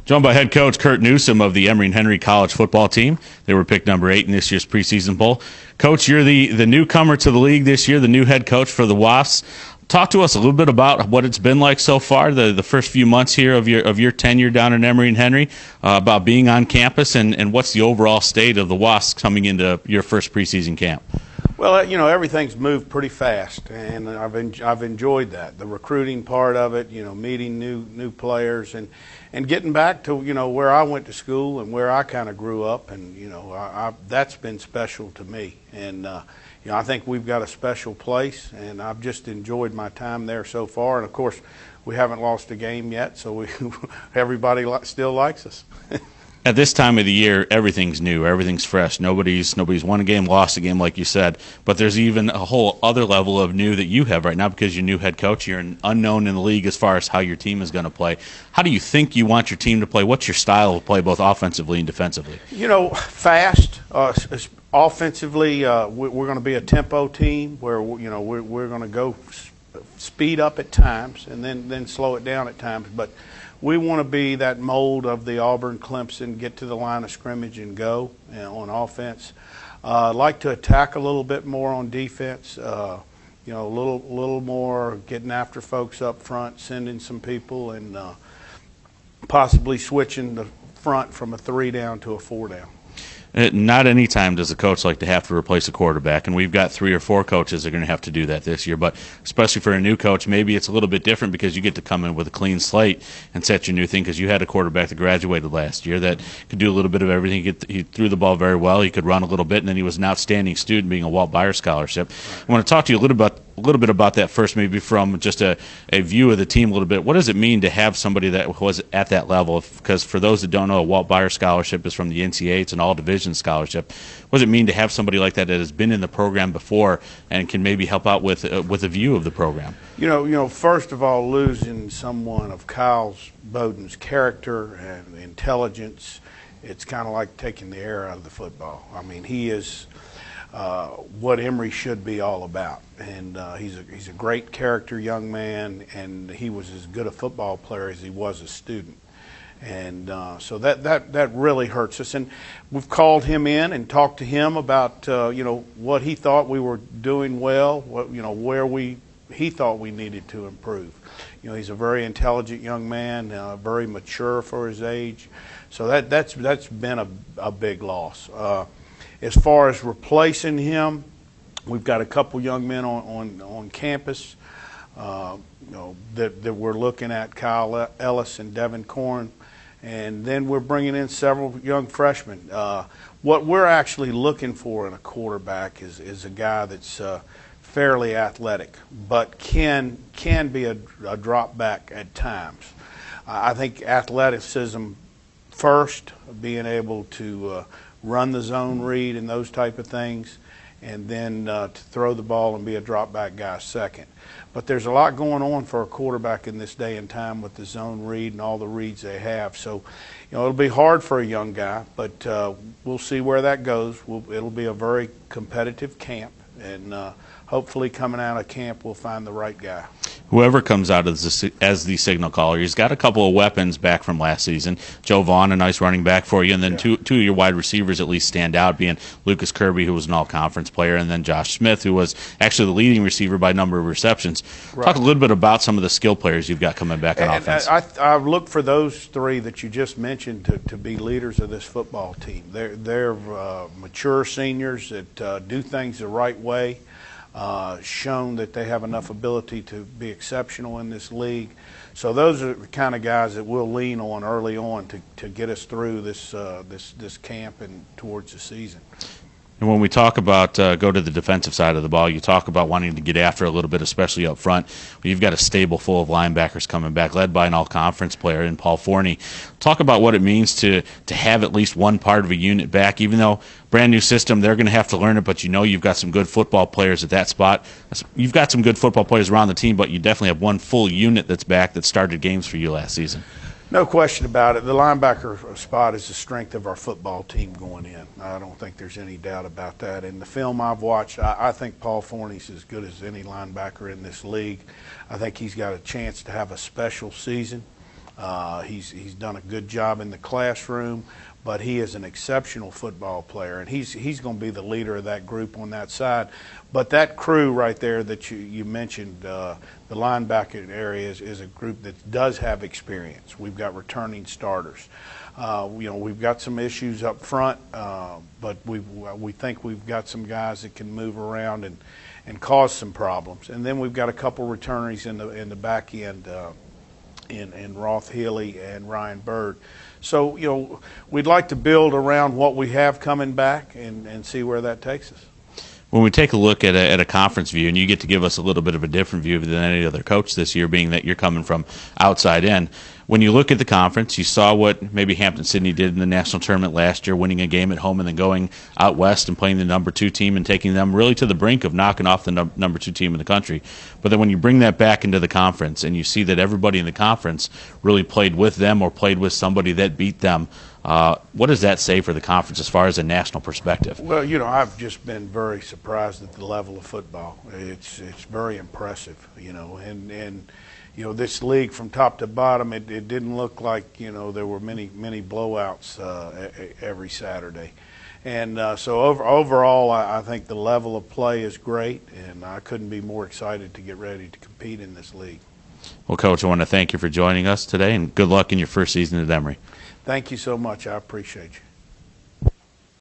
Joined by head coach Curt Newsome of the Emory and Henry College football team. They were picked number 8 in this year's preseason poll. Coach, you're the newcomer to the league this year, the new head coach for the Wasps. Talk to us a little bit about what it's been like so far, the first few months here of your tenure down in Emory and Henry, about being on campus, and what's the overall state of the Wasps coming into your first preseason camp. Well, everything's moved pretty fast, and I've enjoyed that. The recruiting part of it, meeting new players, and getting back to where I went to school and where I kind of grew up, and that's been special to me. And I think we've got a special place, and I've just enjoyed my time there so far. And of course, we haven't lost a game yet, so everybody still likes us. At this time of the year, everything's new, everything's fresh. Nobody's won a game, lost a game, like you said. But there's even a whole other level of new that you have right now because you're new head coach. You're an unknown in the league as far as how your team is going to play. How do you think you want your team to play? What's your style of play, both offensively and defensively? Fast. Offensively, we're going to be a tempo team where we're going to go speed up at times and then slow it down at times. But we want to be that mold of the Auburn, Clemson, get to the line of scrimmage and go on offense. Like to attack a little bit more on defense. A little more getting after folks up front, sending some people, and possibly switching the front from a 3 down to a 4 down. Not any time does a coach like to have to replace a quarterback, and we've got 3 or 4 coaches that are going to have to do that this year. But especially for a new coach, maybe it's a little bit different because you get to come in with a clean slate and set your new thing because you had a quarterback that graduated last year that could do a little bit of everything. He threw the ball very well. He could run a little bit, and then he was an outstanding student, being a Walt Byer scholarship. I want to talk to you a little bit about that first, maybe from just a view of the team a little bit. What does it mean to have somebody that was at that level? Because for those that don't know, a Walt Byer scholarship is from the NCAA. It's an all-division scholarship. What does it mean to have somebody like that has been in the program before and can maybe help out with a view of the program? First of all, losing someone of Kyle Bowden's character and intelligence, it's kind of like taking the air out of the football. I mean, he is what Emory should be all about, and he's a great character young man, and he was as good a football player as he was a student. And so that really hurts us. And we've called him in and talked to him about what he thought we were doing well, where he thought we needed to improve. He's a very intelligent young man, very mature for his age. So that's been a big loss. As far as replacing him, we've got a couple young men on campus that we're looking at, Kyle Ellis and Devin Korn. And then we're bringing in several young freshmen. What we're actually looking for in a quarterback is a guy that's fairly athletic, but can be a drop back at times. I think athleticism first, being able to run the zone read and those type of things, and then to throw the ball and be a drop back guy second. But there's a lot going on for a quarterback in this day and time with the zone read and all the reads they have. So, it'll be hard for a young guy, but we'll see where that goes. It'll be a very competitive camp, and hopefully coming out of camp we'll find the right guy. Whoever comes out as the signal caller, he's got a couple of weapons back from last season. Joe Vaughn, a nice running back for you, and then two of your wide receivers at least stand out, being Lucas Kirby, who was an all-conference player, and then Josh Smith, who was actually the leading receiver by number of receptions. Right. Talk a little bit about some of the skill players you've got coming back on offense. I look for those 3 that you just mentioned to be leaders of this football team. They're mature seniors that do things the right way. Shown that they have enough ability to be exceptional in this league. So those are the kind of guys that we'll lean on early on to get us through this camp and towards the season. And when we talk about go to the defensive side of the ball, you talk about wanting to get after a little bit, especially up front. You've got a stable full of linebackers coming back, led by an all-conference player in Paul Forney. Talk about what it means to have at least one part of a unit back, even though brand new system, they're going to have to learn it, but you've got some good football players at that spot. You've got some good football players around the team, but you definitely have one full unit that's back that started games for you last season. No question about it. The linebacker spot is the strength of our football team going in. I don't think there's any doubt about that. In the film I've watched, I think Paul Forney's as good as any linebacker in this league. I think he's got a chance to have a special season. He's done a good job in the classroom, but he is an exceptional football player, and he's going to be the leader of that group on that side. But that crew right there that you mentioned, the linebacker area is a group that does have experience. We've got returning starters. We've got some issues up front, but we think we've got some guys that can move around and cause some problems. And then we've got a couple returners in the back end. In Roth Healy and Ryan Bird. So, we'd like to build around what we have coming back and see where that takes us. When we take a look at a conference view, and you get to give us a little bit of a different view than any other coach this year, being that you're coming from outside in, when you look at the conference, you saw what maybe Hampton-Sydney did in the national tournament last year, winning a game at home and then going out west and playing the number 2 team and taking them really to the brink of knocking off the number 2 team in the country. But then when you bring that back into the conference and you see that everybody in the conference really played with them or played with somebody that beat them, what does that say for the conference as far as a national perspective? Well, I've just been very surprised at the level of football. It's very impressive, and this league from top to bottom, it didn't look like, there were many blowouts every Saturday. And so overall, I think the level of play is great, and I couldn't be more excited to get ready to compete in this league. Well, Coach, I want to thank you for joining us today, and good luck in your first season at Emory. Thank you so much. I appreciate you.